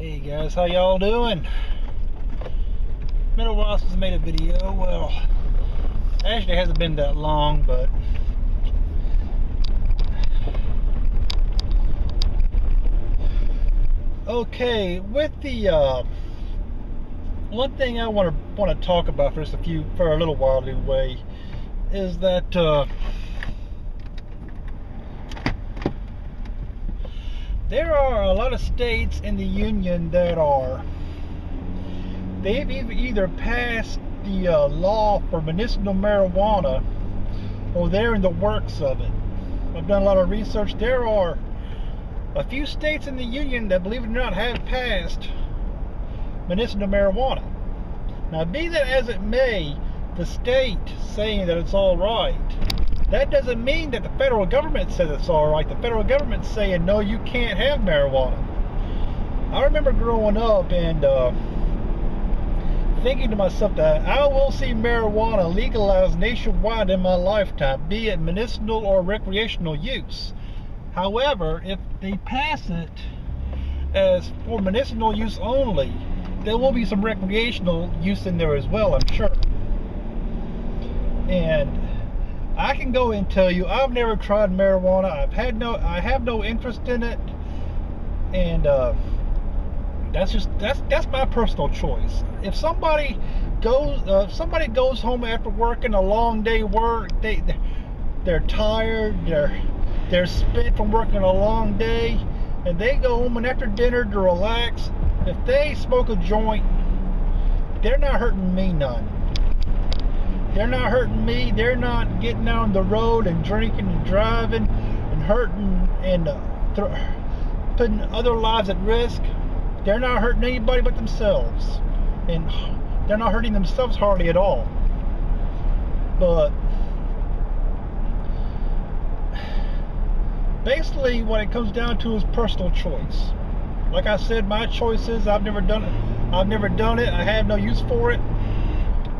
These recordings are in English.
Hey guys, how y'all doing? Been a while since I made a video. Well, actually it hasn't been that long, but okay. With the one thing I want to talk about for a little while anyway, is that there are a lot of states in the union that they've either passed the law for medicinal marijuana, or they're in the works of it. I've done a lot of research. There are a few states in the union that, believe it or not, have passed medicinal marijuana. Now, be that as it may, the state saying that it's all right, that doesn't mean that the federal government says it's all right. The federal government's saying, no, you can't have marijuana. I remember growing up and thinking to myself that I will see marijuana legalized nationwide in my lifetime, be it medicinal or recreational use. However, if they pass it as for medicinal use only, there will be some recreational use in there as well, I'm sure. And I can go and tell you, I've never tried marijuana. I have no interest in it, and that's my personal choice. If somebody goes home after working a long day work, they're tired, they're spent from working a long day, and they go home and after dinner to relax, if they smoke a joint, they're not hurting me none. They're not hurting me. They're not getting out on the road and drinking and driving and hurting and putting other lives at risk. They're not hurting anybody but themselves, and they're not hurting themselves hardly at all. But basically what it comes down to is personal choice. Like I said, my choice is I've never done it. I have no use for it.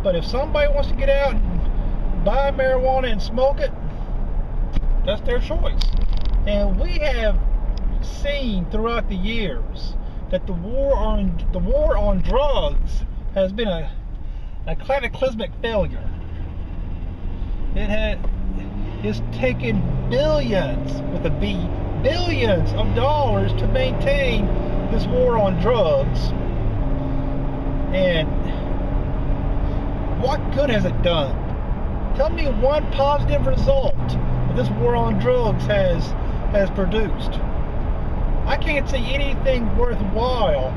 But if somebody wants to get out and buy marijuana and smoke it, that's their choice. And we have seen throughout the years that the war on drugs has been a cataclysmic failure. It's taken billions, with a B, billions of dollars to maintain this war on drugs. And what good has it done? Tell me one positive result that this war on drugs has produced. I can't see anything worthwhile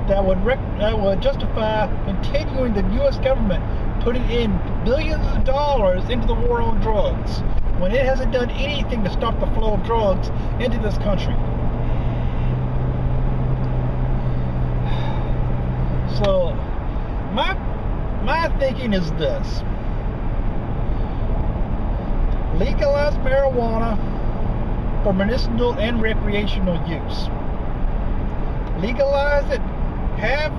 that would justify continuing the U.S. government putting in billions of dollars into the war on drugs when it hasn't done anything to stop the flow of drugs into this country. So my thinking is this: legalize marijuana for medicinal and recreational use. Legalize it. Have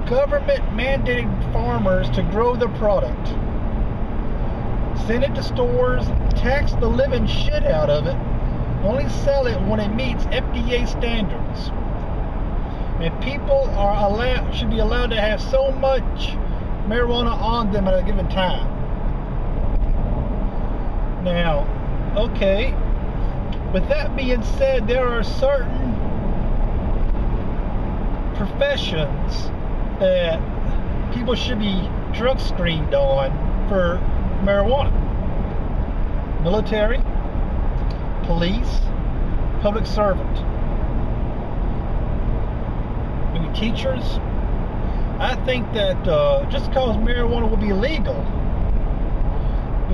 government mandated farmers to grow the product. Send it to stores, tax the living shit out of it, only sell it when it meets FDA standards. And people should be allowed to have so much marijuana on them at a given time. Now, okay, with that being said, there are certain professions that people should be drug screened on for marijuana. Military, police, public servant, maybe teachers. I think that just because marijuana will be legal,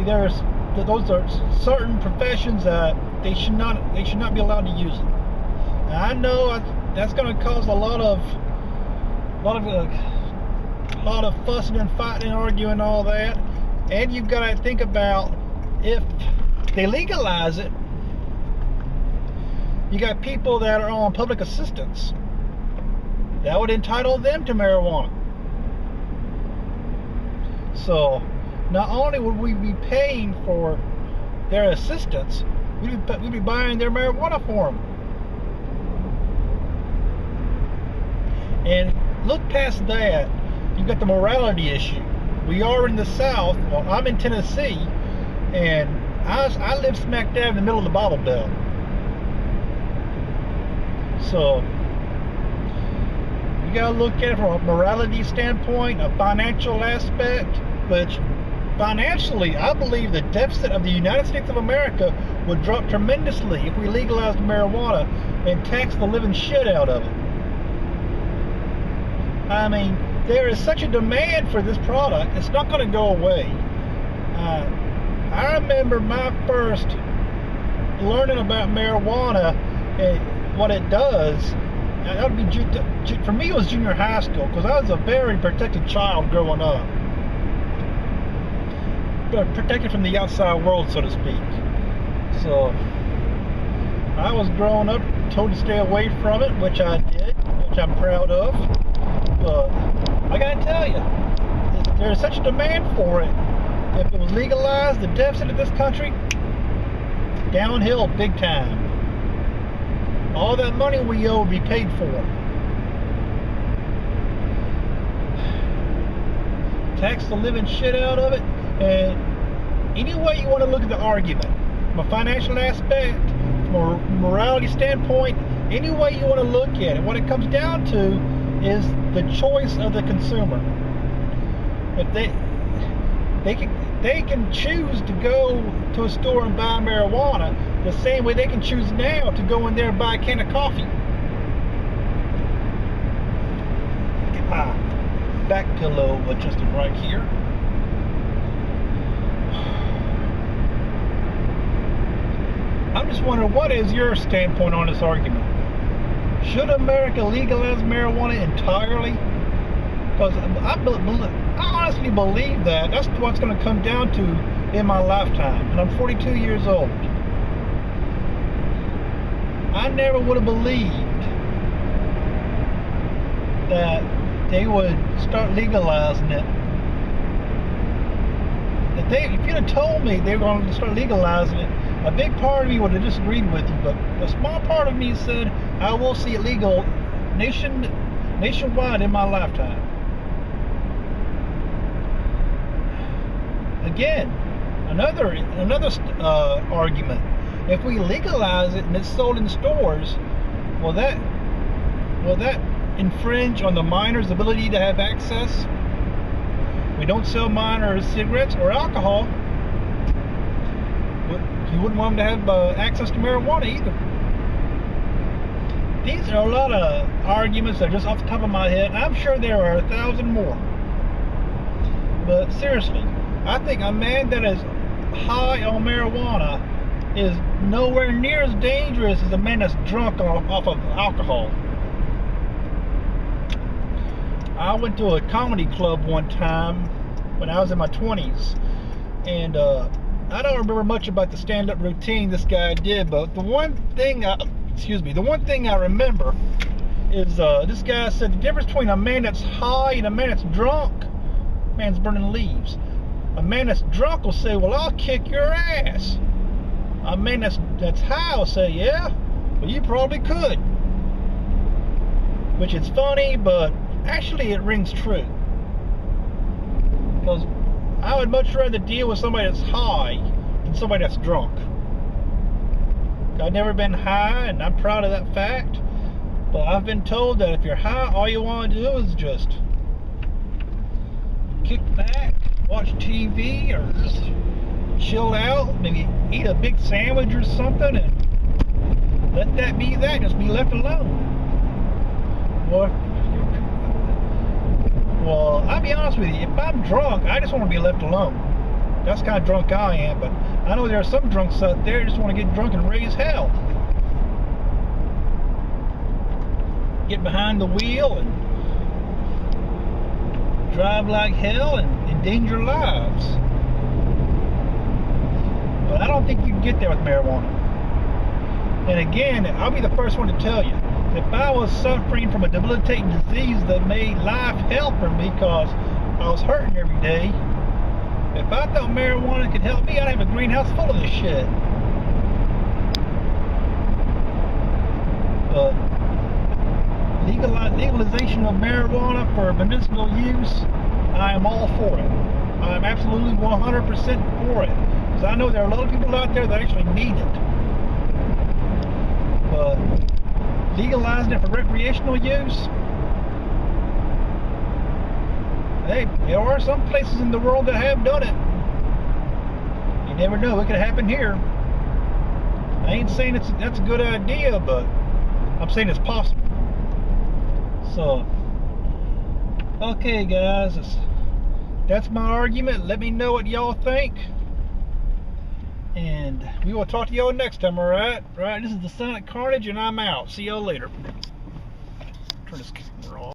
those are certain professions that they should not be allowed to use it. Now, I know that's going to cause a lot of fussing and fighting and arguing and all that. And you've got to think about, if they legalize it, you got people that are on public assistance. That would entitle them to marijuana. So not only would we be paying for their assistance, we'd be buying their marijuana for them. And look past that, you've got the morality issue. We are in the South. Well, I'm in Tennessee, and I live smack dab in the middle of the Bible Belt. So you gotta look at it from a morality standpoint, a financial aspect, which financially, I believe the deficit of the United States of America would drop tremendously if we legalized marijuana and taxed the living shit out of it. I mean, there is such a demand for this product, it's not going to go away. I remember my first learning about marijuana and what it does. That would be, for me, it was junior high school, because I was a very protected child growing up. Protected from the outside world, so to speak. So I was growing up told to stay away from it, which I did, which I'm proud of. But I gotta tell you, there's such a demand for it. If it was legalized, the deficit of this country, downhill big time. All that money we owe would be paid for. Tax the living shit out of it. And any way you want to look at the argument, from a financial aspect, from a morality standpoint, any way you want to look at it, what it comes down to is the choice of the consumer. If they can choose to go to a store and buy marijuana the same way they can choose now to go in there and buy a can of coffee. Get my back pillow adjusted right here. I'm just wondering, what is your standpoint on this argument? Should America legalize marijuana entirely? Because I honestly believe that that's what's going to come down to in my lifetime. And I'm 42 years old. I never would have believed that they would start legalizing it. If you'd have told me they were going to start legalizing it, a big part of me would have disagreed with you, but a small part of me said I will see it legal nationwide in my lifetime. Again, another argument. If we legalize it and it's sold in stores, will that infringe on the minor's ability to have access? We don't sell minors cigarettes or alcohol. You wouldn't want them to have access to marijuana either. These are a lot of arguments that are just off the top of my head. I'm sure there are 1,000 more. But seriously, I think a man that is high on marijuana is nowhere near as dangerous as a man that's drunk off of alcohol. I went to a comedy club one time when I was in my 20s, and I don't remember much about the stand-up routine this guy did, but the one thing I remember is this guy said the difference between a man that's high and a man that's drunk, man's burning leaves. A man that's drunk will say, well, I'll kick your ass. A man that's high will say, yeah, well, you probably could. Which is funny, but actually it rings true. Because I would much rather deal with somebody that's high than somebody that's drunk. I've never been high, and I'm proud of that fact. But I've been told that if you're high, all you want to do is just kick back, watch TV, or just chill out, maybe eat a big sandwich or something, and let that be that. Just be left alone. Well, I'll be honest with you. If I'm drunk, I just want to be left alone. That's the kind of drunk I am. But I know there are some drunks out there who just want to get drunk and raise hell. Get behind the wheel and drive like hell and endanger lives. But I don't think you can get there with marijuana. And again, I'll be the first one to tell you, if I was suffering from a debilitating disease that made life hell for me because I was hurting every day, if I thought marijuana could help me, I'd have a greenhouse full of this shit. But legalization of marijuana for medicinal use, I am all for it. I'm absolutely 100% for it. Because I know there are a lot of people out there that actually need it. But legalizing it for recreational use, hey, there are some places in the world that have done it. You never know, it could happen here. I ain't saying that's a good idea, but I'm saying it's possible. So, okay guys, that's my argument. Let me know what y'all think. And we will talk to y'all next time, alright? Alright, this is the Sonic Carnage, and I'm out. See y'all later. Turn this camera off.